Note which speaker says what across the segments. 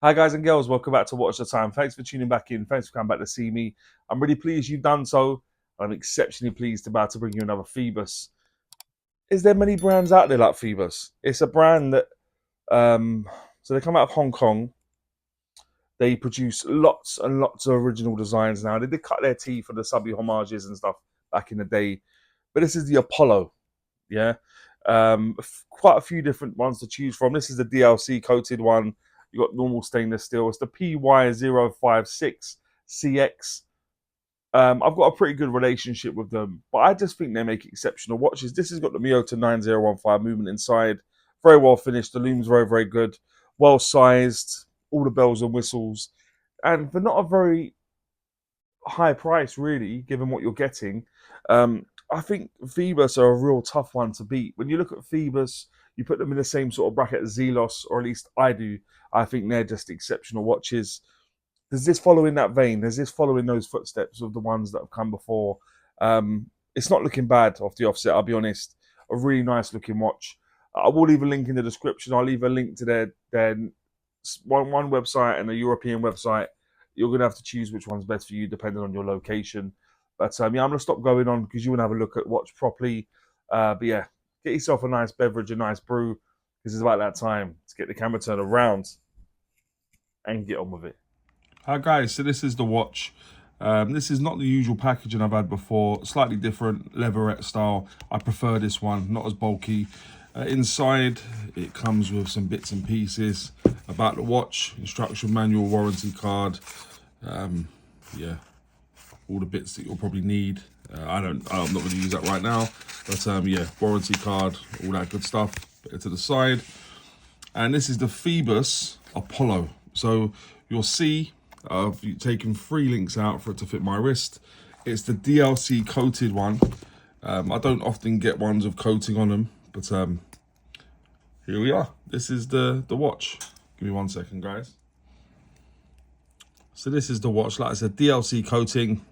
Speaker 1: Hi guys and girls, welcome back to Watch the Time. Thanks for tuning back in. Thanks for coming back to see me. I'm really pleased you've done so. I'm exceptionally pleased about to bring you another Phoibos. Is there many brands out there like Phoibos? It's a brand that so they come out of Hong Kong. They produce lots and lots of original designs now. They did cut their teeth for the subby homages and stuff back in the day. But this is the Apollo, yeah. Quite a few different ones to choose from. This is the DLC coated one. You got normal stainless steel. It's the PY056CX. I've got a pretty good relationship with them, but I just think they make exceptional watches. This has got the Miyota 9015 movement inside. Very well finished. The loom's very, very good. Well sized. All the bells and whistles. And for not a very high price, really, given what you're getting, I think Phoibos are a real tough one to beat. When you look at Phoibos, you put them in the same sort of bracket as Zelos, or at least I do. I think they're just exceptional watches. Does this follow in that vein? Does this follow in those footsteps of the ones that have come before? It's not looking bad off the offset, I'll be honest. A really nice looking watch. I will leave a link in the description. I'll leave a link to their one website and a European website. You're going to have to choose which one's best for you depending on your location. But yeah, I'm going to stop going on because you want to have a look at watch properly. But yeah, get yourself a nice beverage, a nice brew, because it's about that time to get the camera turned around and get on with it. Hi guys, so this is the watch. This is not the usual packaging I've had before, slightly different, leatherette style. I prefer this one, not as bulky. Inside, it comes with some bits and pieces about the watch, instruction manual, warranty card. Yeah, all the bits that you'll probably need. I'm not going to use that right now, but yeah, warranty card, all that good stuff. Put it to the side. And this is the Phoibos Apollo. So you'll see I've taken 3 links out for it to fit my wrist. It's the DLC coated one. I don't often get ones with coating on them, but here we are. This is the watch. Give me 1 second, guys. So this is the watch. Like I said, DLC coating.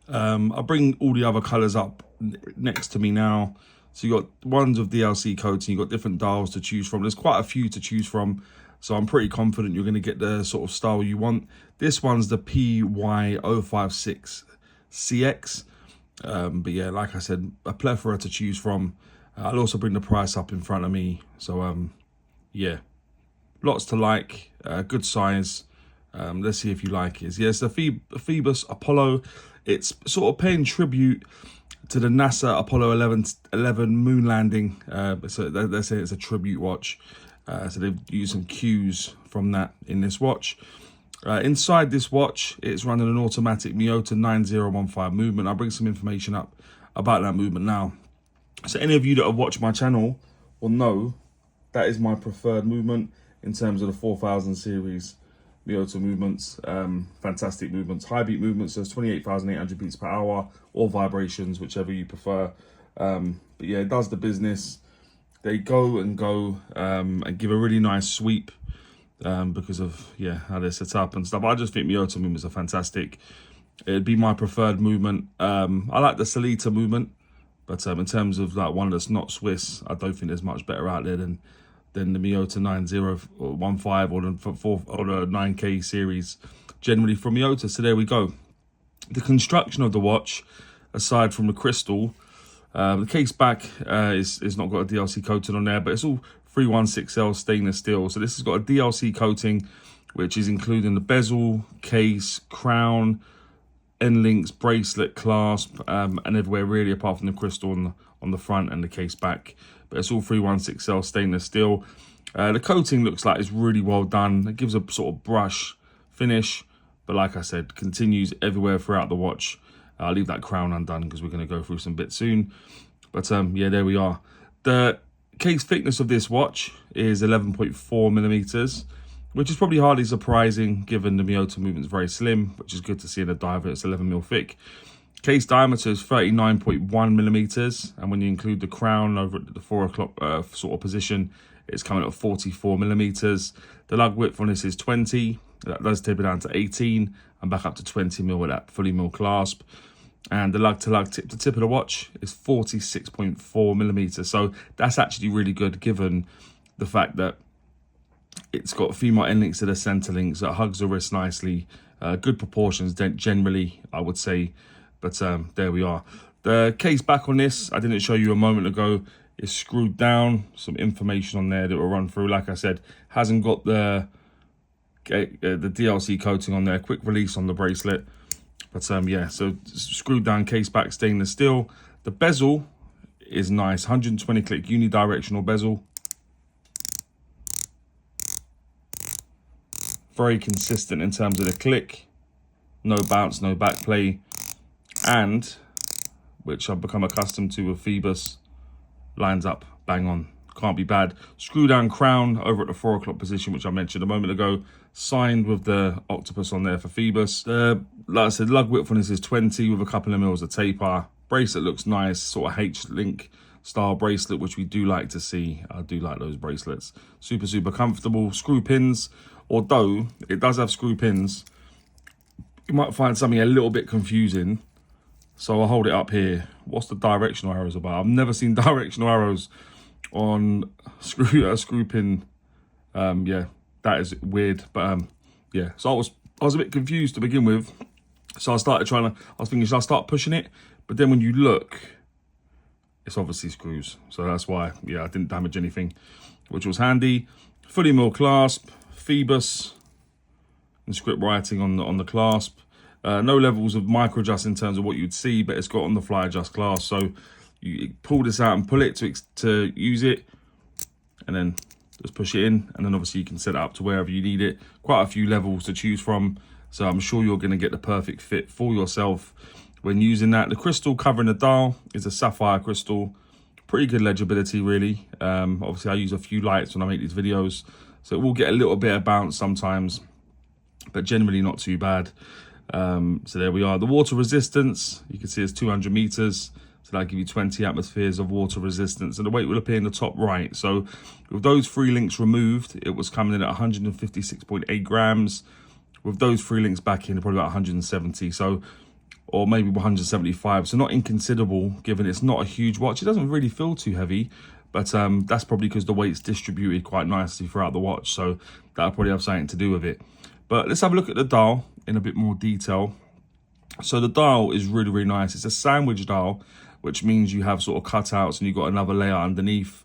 Speaker 1: I'll bring all the other colors up next to me now. So you got ones with DLC coating. You got different dials to choose from. There's quite a few to choose from. So I'm pretty confident you're going to get the sort of style you want. This one's the PY056CX. But yeah, like I said, a plethora to choose from. I'll also bring the price up in front of me. So yeah, lots to like. Good size. Let's see if you like it. Yes, the Phoibos Apollo. It's sort of paying tribute to the NASA Apollo 11 moon landing. So they're saying it's a tribute watch. So they've used some cues from that in this watch. Inside this watch, it's running an automatic Miyota 9015 movement. I'll bring some information up about that movement now. So any of you that have watched my channel will know that is my preferred movement in terms of the 4000 series Miyota movements. Fantastic movements. High beat movements, so 28,800 beats per hour, or vibrations, whichever you prefer. But yeah, it does the business. They go and give a really nice sweep because of how they're set up and stuff. I just think Miyota movements are fantastic. It'd be my preferred movement. I like the Salita movement, but in terms of like one that's not Swiss, I don't think there's much better out there than the Miyota 9015 or the 9K series generally from Miyota. So there we go. The construction of the watch, aside from the crystal, the case back is not got a DLC coating on there, but it's all 316L stainless steel. So this has got a DLC coating, which is including the bezel, case, crown, end links, bracelet, clasp, and everywhere really, apart from the crystal on the front and the case back. But it's all 316L stainless steel. The coating looks like it's really well done. It gives a sort of brush finish, but like I said, continues everywhere throughout the watch. I'll leave that crown undone because we're going to go through some bits soon. But yeah, there we are. The case thickness of this watch is 11.4 millimeters, which is probably hardly surprising given the Miyota movement is very slim, which is good to see in a diver. It's 11 mil thick. Case diameter is 39.1 millimeters, and when you include the crown over at the 4 o'clock sort of position, it's coming at 44 millimeters. The lug width on this is 20. That does taper down to 18 and back up to 20 mil with that fully mill clasp. And the lug to lug, tip to tip of the watch is 46.4 millimeters. So that's actually really good given the fact that It's got female end links to the center links. It hugs the wrist nicely. Good proportions generally, I would say. But there we are. The case back on this, I didn't show you a moment ago, is screwed down. Some information on there that we'll run through. Like I said, hasn't got the DLC coating on there. Quick release on the bracelet. But yeah, so screwed down case back, stainless steel. The bezel is nice. 120 click unidirectional bezel. Very consistent in terms of the click. No bounce, no back play. And, which I've become accustomed to with Phoibos, lines up bang on. Can't be bad. Screw down crown over at the 4 o'clock position, which I mentioned a moment ago. Signed with the octopus on there for Phoibos. Like I said, lug width on this is 20 with a couple of mils of taper. Bracelet looks nice, sort of H-link style bracelet, which we do like to see. I do like those bracelets. Super, super comfortable. Screw pins, although it does have screw pins. You might find something a little bit confusing. So I'll hold it up here. What's the directional arrows about? I've never seen directional arrows on a screw pin. Yeah, that is weird. But yeah, so I was a bit confused to begin with. So I was thinking, should I start pushing it? But then when you look, it's obviously screws. So that's why, yeah, I didn't damage anything, which was handy. Fully milled clasp, Phoibos, and script writing on the clasp. No levels of micro adjust in terms of what you'd see, but it's got on the fly adjust clasp. So you pull this out and pull it to use it, and then just push it in, and then obviously you can set it up to wherever you need it. Quite a few levels to choose from, so I'm sure you're going to get the perfect fit for yourself when using that. The crystal covering the dial is a sapphire crystal. Pretty good legibility, really. Obviously I use a few lights when I make these videos, so it will get a little bit of bounce sometimes, but generally not too bad. So there we are. The water resistance, you can see it's 200 meters. So that'll give you 20 atmospheres of water resistance, and the weight will appear in the top right. So with those 3 links removed, it was coming in at 156.8 grams. With those 3 links back in, probably about 170. So, or maybe 175. So not inconsiderable, given it's not a huge watch. It doesn't really feel too heavy, but that's probably because the weight's distributed quite nicely throughout the watch. So that'll probably have something to do with it. But let's have a look at the dial in a bit more detail. So the dial is really, really nice. It's a sandwich dial, which means you have sort of cutouts and you've got another layer underneath,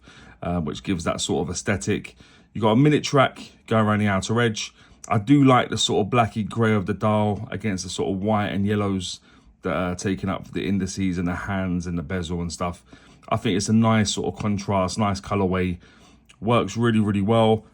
Speaker 1: which gives that sort of aesthetic. You've got a minute track going around the outer edge. I do like the sort of blacky grey of the dial against the sort of white and yellows that are taking up the indices and the hands and the bezel and stuff. I think it's a nice sort of contrast, nice colorway. Works really, really well.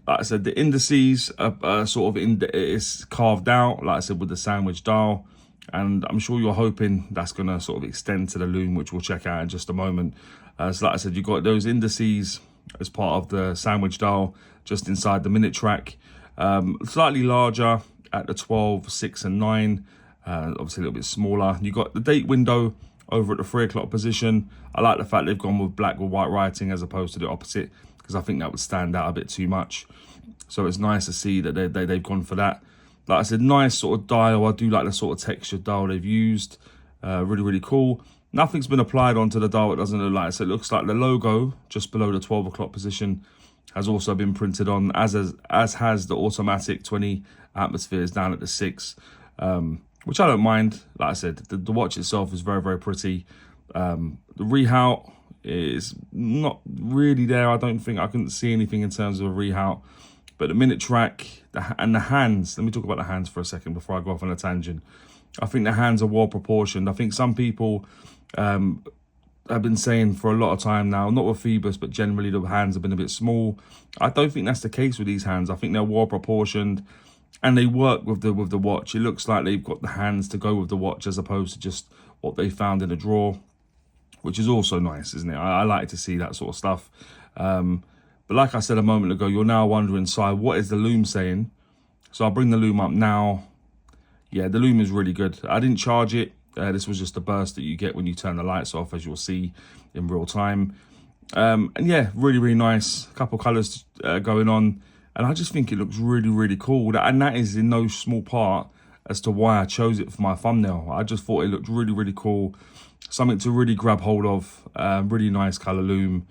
Speaker 1: Like I said, the indices are sort of it's carved out, like I said, with the sandwich dial. And I'm sure you're hoping that's going to sort of extend to the loom, which we'll check out in just a moment. So like I said, you've got those indices as part of the sandwich dial, just inside the minute track. Slightly larger at the 12, 6 and 9. Obviously a little bit smaller. You've got the date window over at the 3 o'clock position. I like the fact they've gone with black with white writing as opposed to the opposite, because I think that would stand out a bit too much. So it's nice to see that they've gone for that. Like I said, nice sort of dial. I do like the sort of textured dial they've used. Really, really cool. Nothing's been applied onto the dial. It doesn't look like. So it looks like the logo just below the 12 o'clock position has also been printed on, as has the automatic 20 atmospheres down at the 6, which I don't mind. Like I said, the watch itself is very, very pretty. The rehaut is not really there. I don't think I couldn't see anything in terms of a rehaut. But the minute track and the hands, let me talk about the hands for a second before I go off on a tangent. I think the hands are well proportioned. I think some people have been saying for a lot of time now, not with Phoibos, but generally the hands have been a bit small. I don't think that's the case with these hands. I think they're well proportioned and they work with the watch. It looks like they've got the hands to go with the watch as opposed to just what they found in a drawer, which is also nice, isn't it? I like to see that sort of stuff. But like I said a moment ago, you're now wondering, Si, what is the loom saying? So I'll bring the loom up now. Yeah, the loom is really good. I didn't charge it. This was just a burst that you get when you turn the lights off, as you'll see in real time. And yeah, really, really nice. A couple of colours going on. And I just think it looks really, really cool. And that is in no small part as to why I chose it for my thumbnail. I just thought it looked really, really cool. Something to really grab hold of. Really nice colour loom.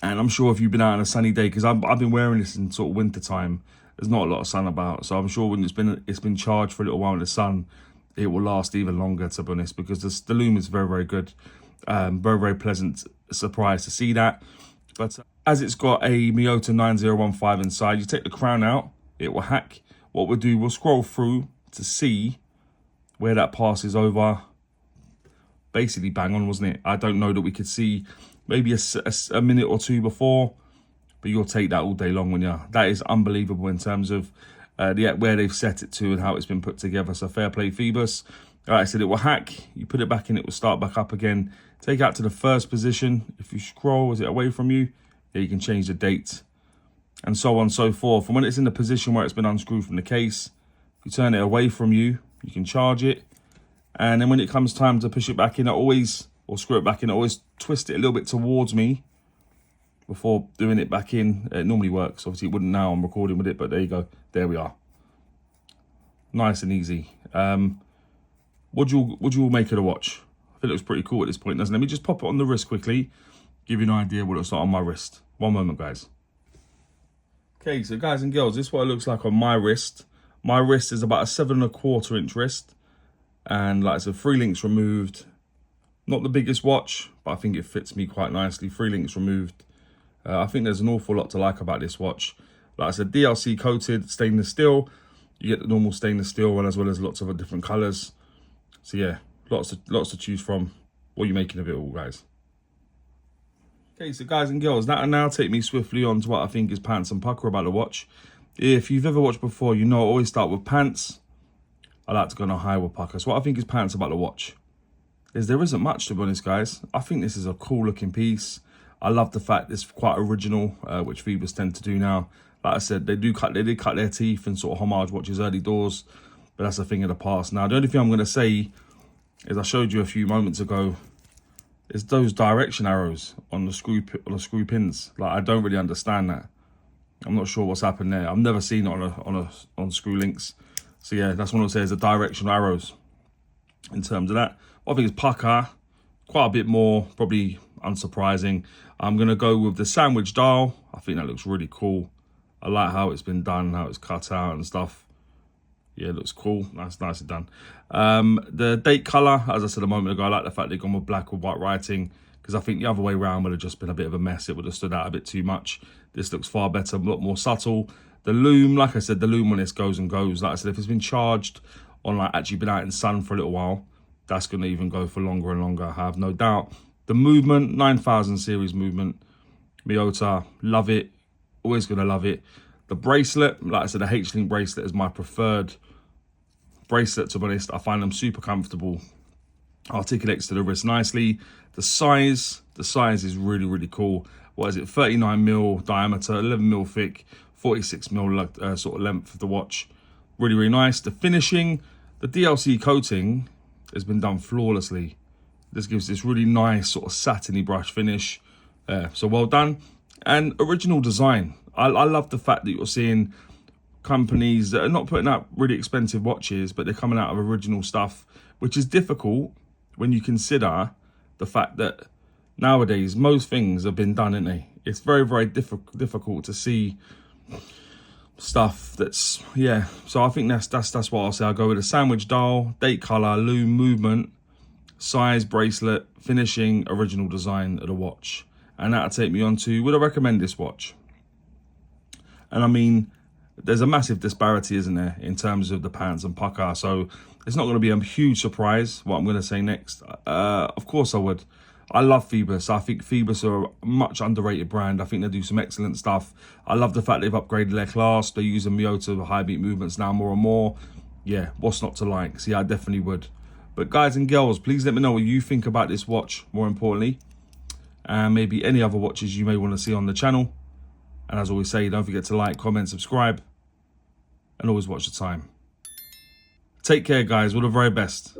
Speaker 1: And I'm sure if you've been out on a sunny day, because I've been wearing this in sort of winter time, there's not a lot of sun about. So I'm sure when it's been charged for a little while in the sun, it will last even longer, to be honest, because the lume is very, very good. Very, very pleasant surprise to see that. But as it's got a Miyota 9015 inside, you take the crown out, it will hack. What we'll do, we'll scroll through to see where that passes over. Basically bang on, wasn't it? I don't know that we could see maybe a minute or two before, but you'll take that all day long when you're. That is unbelievable in terms of where they've set it to and how it's been put together. So fair play, Phoibos. Like I said, it will hack. You put it back in, it will start back up again. Take it out to the first position. If you scroll, is it away from you? Yeah, you can change the date and so on and so forth. And when it's in the position where it's been unscrewed from the case, if you turn it away from you, you can charge it. And then when it comes time to push it back in, or screw it back in, I always twist it a little bit towards me before doing it back in. It normally works. Obviously it wouldn't now, I'm recording with it, but there you go. There we are. Nice and easy. What do you all make of the watch? I think it looks pretty cool at this point, doesn't it? Let me just pop it on the wrist quickly, give you an idea what it looks like on my wrist. One moment, guys. Okay, so guys and girls, this is what it looks like on my wrist. My wrist is about a 7¼ inch wrist. And like I said, 3 links removed. Not the biggest watch, but I think it fits me quite nicely. 3 links removed. I think there's an awful lot to like about this watch. Like I said, DLC coated stainless steel. You get the normal stainless steel one as well as lots of different colours. So yeah, lots to choose from. What are you making of it all, guys? Okay, so guys and girls, that'll now take me swiftly on to what I think is pants and pucker about the watch. If you've ever watched before, you know I always start with pants. I like to go on a high with pucker. So what I think is pants about the watch is there isn't much, to be honest, guys. I think this is a cool looking piece. I love the fact it's quite original, which Phoibos tend to do now. Like I said, they did cut their teeth and sort of homage watches early doors, but that's a thing of the past. Now, the only thing I'm going to say is I showed you a few moments ago is those direction arrows on the screw pins. Like, I don't really understand that. I'm not sure what's happened there. I've never seen it on screw links. So yeah, that's what I'll say is the directional arrows. In terms of that, what I think is pucker, quite a bit more, probably unsurprising. I'm gonna go with the sandwich dial. I think that looks really cool. I like how it's been done, how it's cut out and stuff. Yeah, it looks cool. Nicely done. The date color, as I said a moment ago, I like the fact they've gone with black with white writing, because I think the other way around would have just been a bit of a mess. It would have stood out a bit too much. This looks far better, a lot more subtle. The lume, like I said, the lume when this goes and goes. Like I said, if it's been charged on, like, actually been out in the sun for a little while, that's going to even go for longer and longer, I have no doubt. The movement, 9000 series movement. Miyota, love it. Always going to love it. The bracelet, like I said, the H-Link bracelet is my preferred bracelet, to be honest. I find them super comfortable. Articulates to the wrist nicely. The size is really, really cool. What is it? 39mm diameter, 11mm thick, 46mm sort of length of the watch. Really, really nice. The finishing, the DLC coating has been done flawlessly. This gives this really nice sort of satiny brush finish. So well done. And original design. I love the fact that you're seeing companies that are not putting out really expensive watches, but they're coming out of original stuff, which is difficult when you consider the fact that nowadays most things have been done, ain't they? It's very, very difficult to see stuff that's, yeah. So I think that's what I'll say. I'll go with a sandwich dial, date color, lume, movement, size, bracelet, finishing, original design of the watch. And that'll take me on to, would I recommend this watch? And I mean, there's a massive disparity, isn't there, in terms of the pants and pucker. So it's not going to be a huge surprise what I'm going to say next. Of course I would. I love Phoibos. I think Phoibos are a much underrated brand. I think they do some excellent stuff. I love the fact they've upgraded their class. They're using Miyota high beat movements now more and more. Yeah, what's not to like? So yeah, I definitely would. But guys and girls, please let me know what you think about this watch, more importantly. And maybe any other watches you may want to see on the channel. And as I always say, don't forget to like, comment, subscribe. And always watch the time. Take care, guys. All the very best.